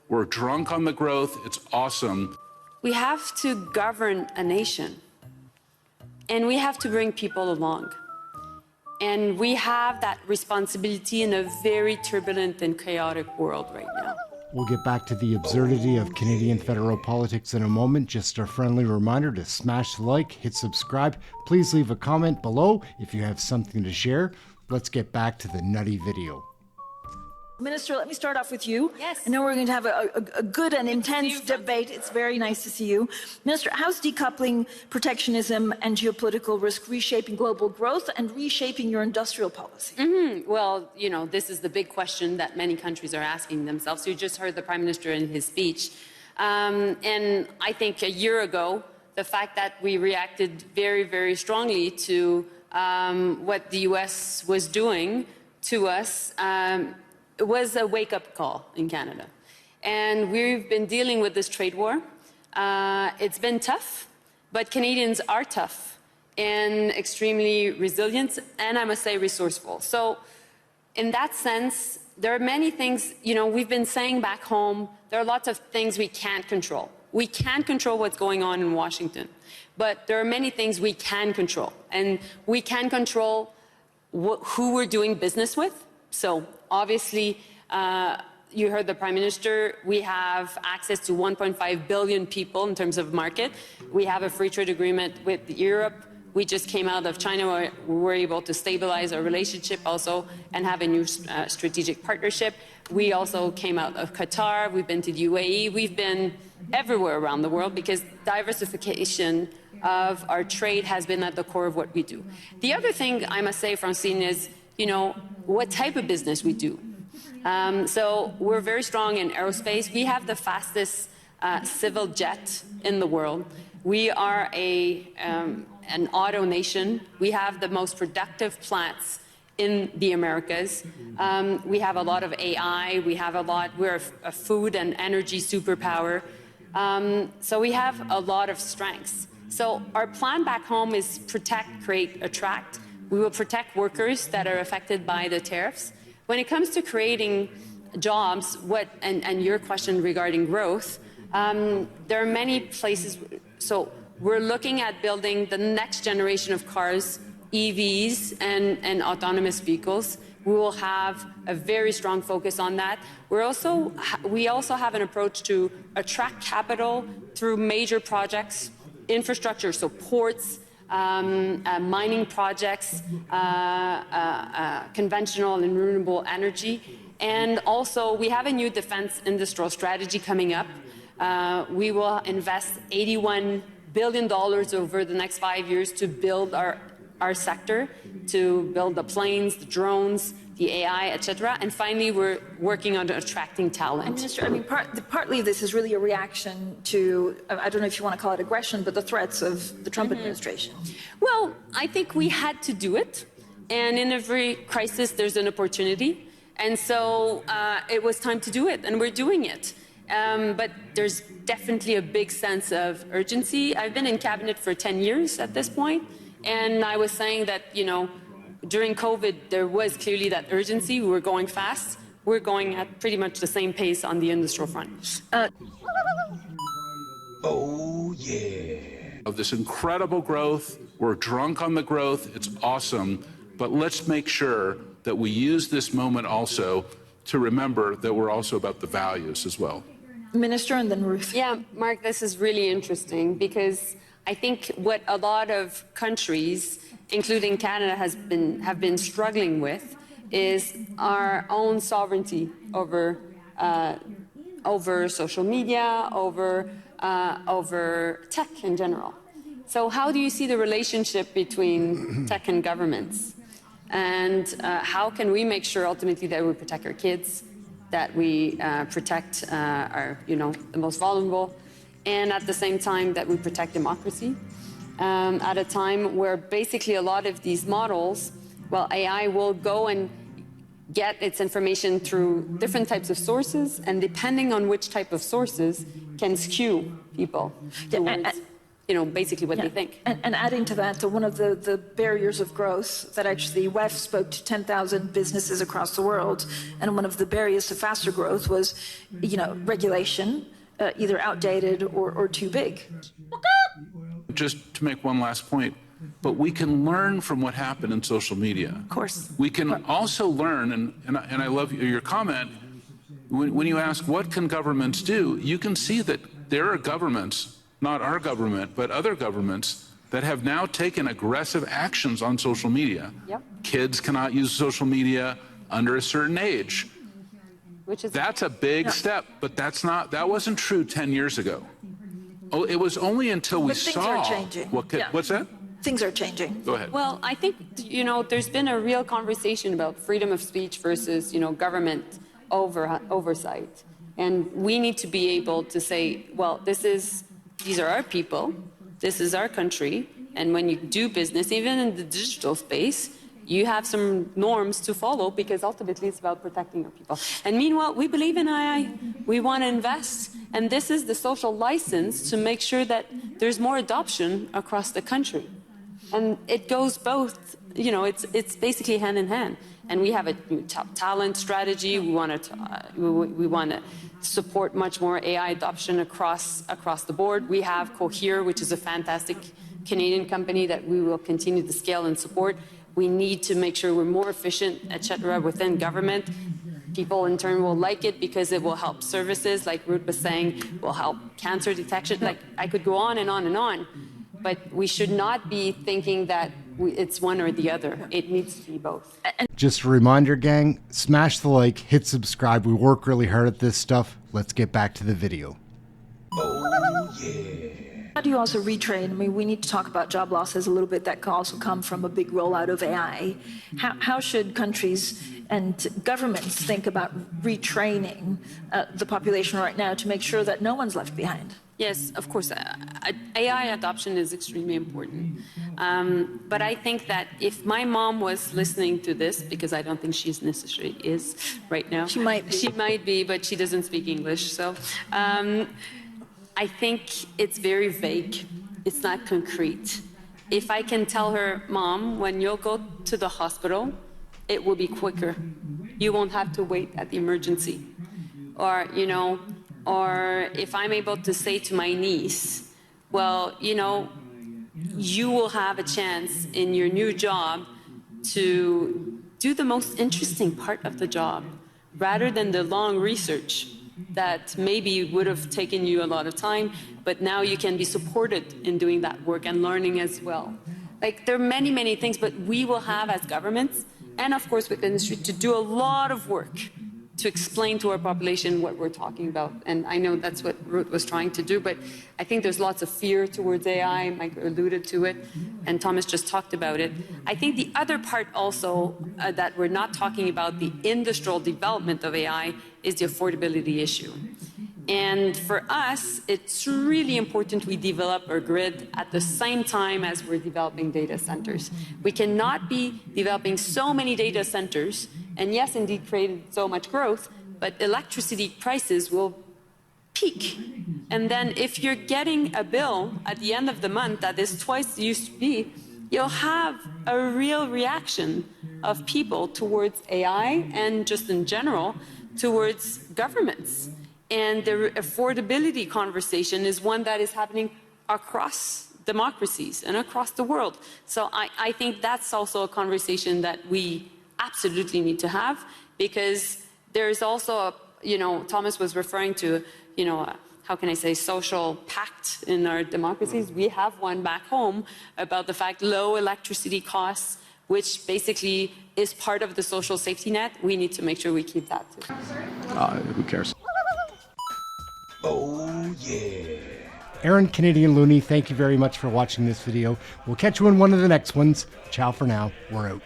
We're drunk on the growth. It's awesome. We have to govern a nation, and we have to bring people along. And we have that responsibility in a very turbulent and chaotic world right now. We'll get back to the absurdity of Canadian federal politics in a moment. Just a friendly reminder to smash the like, hit subscribe. Please leave a comment below if you have something to share. Let's get back to the nutty video. Minister, let me start off with you. Yes. I know we're going to have a good and intense debate. It's very nice to see you. Minister, how's decoupling protectionism and geopolitical risk reshaping global growth and reshaping your industrial policy? Well, you know, this is the big question that many countries are asking themselves. You just heard the Prime Minister in his speech. And I think a year ago, the fact that we reacted very, very strongly to what the U.S. was doing to us it was a wake-up call in Canada. And we've been dealing with this trade war. It's been tough, but Canadians are tough and extremely resilient, and I must say resourceful. So in that sense, there are many things, you know, we've been saying back home, there are lots of things we can't control. We can't control what's going on in Washington, but there are many things we can control. And we can control who we're doing business with. So obviously, you heard the Prime Minister, we have access to 1.5 billion people in terms of market. We have a free trade agreement with Europe. We just came out of China where we were able to stabilize our relationship also and have a new strategic partnership. We also came out of Qatar. We've been to the UAE. We've been everywhere around the world because diversification of our trade has been at the core of what we do. The other thing I must say, Francine, is, you know, what type of business we do. So we're very strong in aerospace. We have the fastest civil jet in the world. We are an auto nation. We have the most productive plants in the Americas. We have a lot of AI. We're a food and energy superpower. So we have a lot of strengths. So our plan back home is protect, create, attract. We will protect workers that are affected by the tariffs. When it comes to creating jobs, and your question regarding growth, there are many places. So we're looking at building the next generation of cars, EVs, and autonomous vehicles. We will have a very strong focus on that. We also have an approach to attract capital through major projects, infrastructure, so ports, mining projects, conventional and renewable energy. And also, we have a new defense industrial strategy coming up. We will invest $81 billion over the next 5 years to build our sector, to build the planes, the drones, the AI, etc. And finally, we're working on attracting talent. Minister, I mean, partly this is really a reaction to, I don't know if you want to call it aggression, but the threats of the Trump administration. Well, I think we had to do it. And in every crisis, there's an opportunity. And so it was time to do it, and we're doing it. But there's definitely a big sense of urgency. I've been in cabinet for 10 years at this point, and I was saying that, you know, during COVID, there was clearly that urgency. We were going fast. We're going at pretty much the same pace on the industrial front. Oh, yeah. Of this incredible growth, we're drunk on the growth. It's awesome. But let's make sure that we use this moment also to remember that we're also about the values as well. Minister, and then Ruth. Yeah, Mark, this is really interesting because I think what a lot of countries, including Canada, have been struggling with is our own sovereignty over social media, over tech in general. So how do you see the relationship between tech and governments? And how can we make sure ultimately that we protect our kids, that we protect the most vulnerable, and at the same time that we protect democracy? At a time where basically a lot of these models, well, AI will go and get its information through different types of sources, and depending on which type of sources, can skew people towards. basically what they think. And adding to that, one of the barriers of growth that actually WEF spoke to 10,000 businesses across the world, and one of the barriers to faster growth was, regulation, either outdated or too big. Just to make one last point, but we can learn from what happened in social media. Of course. We can also learn, and I love your comment, when you ask what can governments do, you can see that there are governments, not our government, but other governments that have now taken aggressive actions on social media. Yep. Kids cannot use social media under a certain age. That's a big step, but that wasn't true 10 years ago. Oh, it was only until we saw. Things are changing. What's that? Things are changing. Go ahead. Well, I think, there's been a real conversation about freedom of speech versus, government oversight. And we need to be able to say, well, these are our people, this is our country, and when you do business, even in the digital space, you have some norms to follow because ultimately it's about protecting our people. And meanwhile, we believe in AI, we want to invest, and this is the social license to make sure that there's more adoption across the country. And it goes both, it's basically hand in hand. And we have a new talent strategy. We want to support much more AI adoption across the board. We have Cohere, which is a fantastic Canadian company that we will continue to scale and support. We need to make sure we're more efficient, etc., within government. People in turn will like it because it will help services, like Ruth was saying, will help cancer detection. Like I could go on and on and on. But we should not be thinking that it's one or the other. It needs to be both. Just a reminder, gang, smash the like, hit subscribe. We work really hard at this stuff. Let's get back to the video. How do you also retrain? I mean, we need to talk about job losses a little bit. That can also come from a big rollout of AI. How should countries and governments think about retraining the population right now to make sure that no one's left behind? Yes, of course. AI adoption is extremely important. But I think that if my mom was listening to this, because I don't think she's necessarily is right now. She might be. She might be, but she doesn't speak English. So I think it's very vague. It's not concrete. If I can tell her, Mom, when you'll go to the hospital, it will be quicker. You won't have to wait at the emergency. Or, or if I'm able to say to my niece, well, you will have a chance in your new job to do the most interesting part of the job rather than the long research that maybe would have taken you a lot of time, but now you can be supported in doing that work and learning as well. Like there are many, many things, but we will have as governments and of course with industry to do a lot of work to explain to our population what we're talking about. And I know that's what Ruth was trying to do, but I think there's lots of fear towards AI. Mike alluded to it, and Thomas just talked about it. I think the other part also that we're not talking about, the industrial development of AI, is the affordability issue. And for us, it's really important we develop our grid at the same time as we're developing data centers. We cannot be developing so many data centers, and yes, indeed, created so much growth, but electricity prices will peak. And then if you're getting a bill at the end of the month that is twice it used to be, you'll have a real reaction of people towards AI and just in general towards governments. And the affordability conversation is one that is happening across democracies and across the world. So I think that's also a conversation that we absolutely need to have, because there's also Thomas was referring to, how can I say, social pact in our democracies. We have one back home about the fact low electricity costs, which basically is part of the social safety net. We need to make sure we keep that too. Who cares? Oh, yeah. Aaron Canadian Looney, thank you very much for watching this video. We'll catch you in one of the next ones. Ciao for now. We're out.